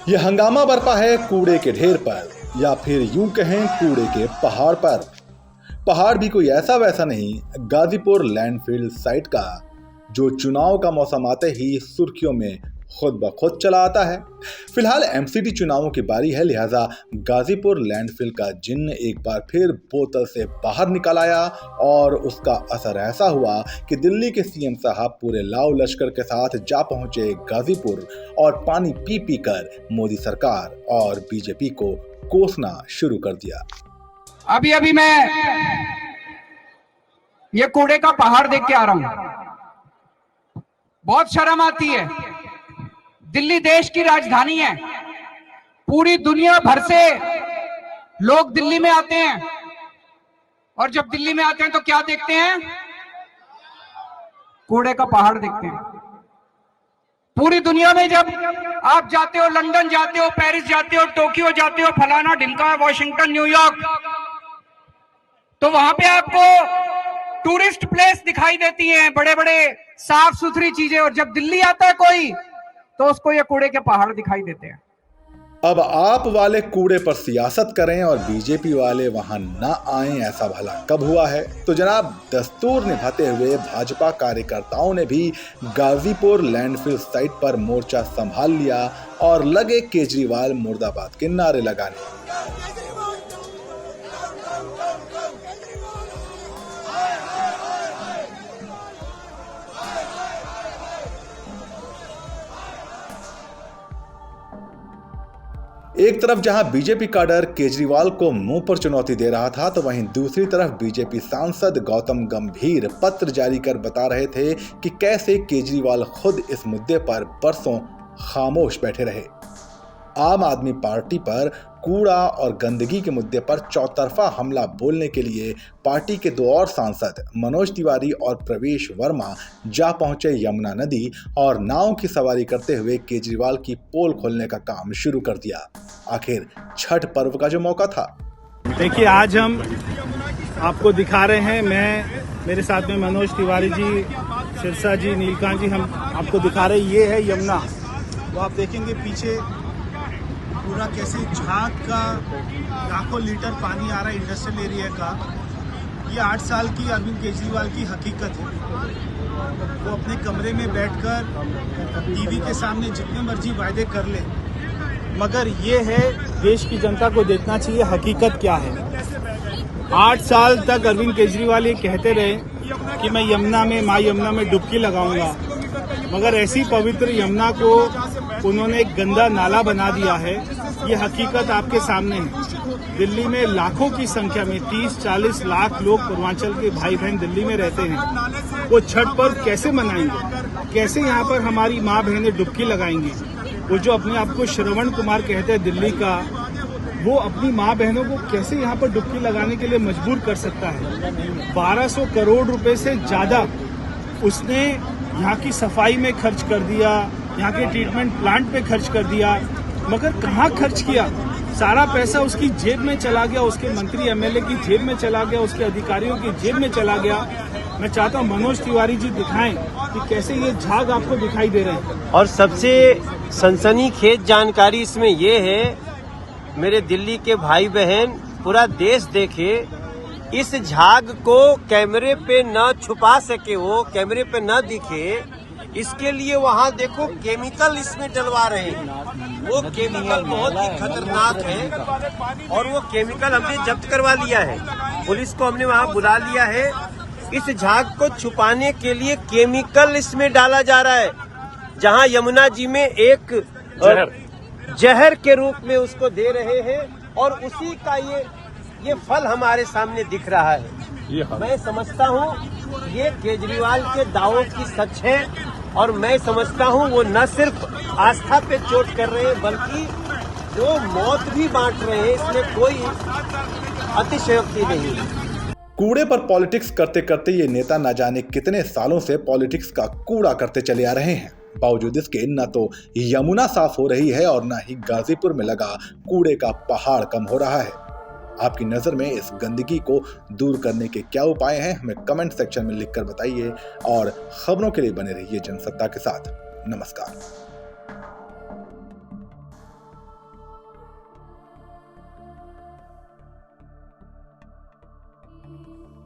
यह हंगामा बरपा है कूड़े के ढेर पर, या फिर यूं कहें कूड़े के पहाड़ पर। पहाड़ भी कोई ऐसा वैसा नहीं, गाजीपुर लैंडफिल साइट का, जो चुनाव का मौसम आते ही सुर्खियों में खुद ब खुद चला आता है। फिलहाल एमसीडी चुनावों की बारी है, लिहाजा गाजीपुर लैंडफिल का जिन्न एक बार फिर बोतल से बाहर निकल आया और उसका असर ऐसा हुआ कि दिल्ली के सीएम साहब पूरे लाव लश्कर के साथ जा पहुंचे गाजीपुर और पानी पी पी कर मोदी सरकार और बीजेपी को कोसना शुरू कर दिया। अभी मैं ये कूड़े का पहाड़ देख के आ रहा हूं, बहुत शर्म आती है। दिल्ली देश की राजधानी है, पूरी दुनिया भर से लोग दिल्ली में आते हैं और जब दिल्ली में आते हैं तो क्या देखते हैं? कूड़े का पहाड़ देखते हैं। पूरी दुनिया में जब आप जाते हो, लंदन जाते हो, पेरिस जाते हो, टोक्यो जाते हो, फलाना ढिमका, वॉशिंगटन, न्यूयॉर्क, तो वहां पे आपको टूरिस्ट प्लेस दिखाई देती हैं, बड़े बड़े साफ सुथरी चीजें, और जब दिल्ली आता है कोई तो उसको ये कूड़े के पहाड़ दिखाई देते हैं। अब आप वाले कूड़े पर सियासत करें और बीजेपी वाले वहां ना आए, ऐसा भला कब हुआ है? तो जनाब, दस्तूर निभाते हुए भाजपा कार्यकर्ताओं ने भी गाजीपुर लैंडफिल साइट पर मोर्चा संभाल लिया और लगे केजरीवाल मुर्दाबाद के नारे लगाने। एक तरफ जहां बीजेपी काडर केजरीवाल को मुंह पर चुनौती दे रहा था, तो वहीं दूसरी तरफ बीजेपी सांसद गौतम गंभीर पत्र जारी कर बता रहे थे कि कैसे केजरीवाल खुद इस मुद्दे पर बरसों खामोश बैठे रहे। आम आदमी पार्टी पर कूड़ा और गंदगी के मुद्दे पर चौतरफा हमला बोलने के लिए पार्टी के दो और सांसद मनोज तिवारी और प्रवेश वर्मा जा पहुंचे यमुना नदी और नाव की सवारी करते हुए केजरीवाल की पोल खोलने का काम शुरू कर दिया। आखिर छठ पर्व का जो मौका था। देखिए, आज हम आपको दिखा रहे हैं, मेरे साथ में मनोज तिवारी जी, सिरसा जी, नीलकांत जी, हम आपको दिखा रहे हैं। ये है यमुना। तो आप देखेंगे पीछे पूरा कैसे झाग का लाखों लीटर पानी आ रहा है इंडस्ट्रियल एरिया का। ये 8 साल की अरविंद केजरीवाल की हकीकत है। वो अपने कमरे में बैठकर टीवी के सामने जितने मर्जी वायदे कर ले, मगर ये है देश की जनता को देखना चाहिए हकीकत क्या है। 8 साल तक अरविंद केजरीवाल ये कहते रहे कि मैं यमुना में, माँ यमुना में डुबकी लगाऊंगा, मगर ऐसी पवित्र यमुना को उन्होंने एक गंदा नाला बना दिया है। ये हकीकत आपके सामने है। दिल्ली में लाखों की संख्या में 30-40 लाख लोग पूर्वांचल के भाई बहन दिल्ली में रहते हैं। वो छठ पर्व कैसे मनाएंगे? कैसे यहाँ पर हमारी माँ बहनें डुबकी लगाएंगी? वो जो अपने आप को श्रवण कुमार कहते हैं दिल्ली का, वो अपनी माँ बहनों को कैसे यहाँ पर डुबकी लगाने के लिए मजबूर कर सकता है? 1200 करोड़ रुपए से ज्यादा उसने यहाँ की सफाई में खर्च कर दिया, यहाँ के ट्रीटमेंट प्लांट पे खर्च कर दिया, मगर कहाँ खर्च किया? सारा पैसा उसकी जेब में चला गया, उसके मंत्री एमएलए की जेब में चला गया, उसके अधिकारियों की जेब में चला गया। मैं चाहता हूँ मनोज तिवारी जी दिखाएं कि कैसे ये झाग आपको दिखाई दे रहे हैं। और सबसे सनसनीखेज जानकारी इसमें ये है, मेरे दिल्ली के भाई बहन, पूरा देश देखे, इस झाग को कैमरे पे न छुपा सके, वो कैमरे पे न दिखे, इसके लिए वहाँ देखो केमिकल इसमें डलवा रहे हैं। वो केमिकल बहुत ही खतरनाक है और वो केमिकल हमने जब्त करवा लिया है। पुलिस को हमने वहाँ बुला लिया है। इस झाग को छुपाने के लिए केमिकल इसमें डाला जा रहा है, जहाँ यमुना जी में एक जहर के रूप में उसको दे रहे हैं और उसी का ये फल हमारे सामने दिख रहा है। मैं समझता हूँ ये केजरीवाल के दावों की सच है और मैं समझता हूँ वो न सिर्फ आस्था पे चोट कर रहे हैं, बल्कि जो मौत भी बांट रहे हैं। इसमें कोई अतिशयोक्ति नहीं है। कूड़े पर पॉलिटिक्स करते करते ये नेता न जाने कितने सालों से पॉलिटिक्स का कूड़ा करते चले आ रहे हैं। बावजूद इसके न तो यमुना साफ हो रही है और न ही गाजीपुर में लगा कूड़े का पहाड़ कम हो रहा है। आपकी नज़र में इस गंदगी को दूर करने के क्या उपाय हैं, हमें कमेंट सेक्शन में लिखकर बताइए और खबरों के लिए बने रहिए जनसत्ता के साथ। नमस्कार।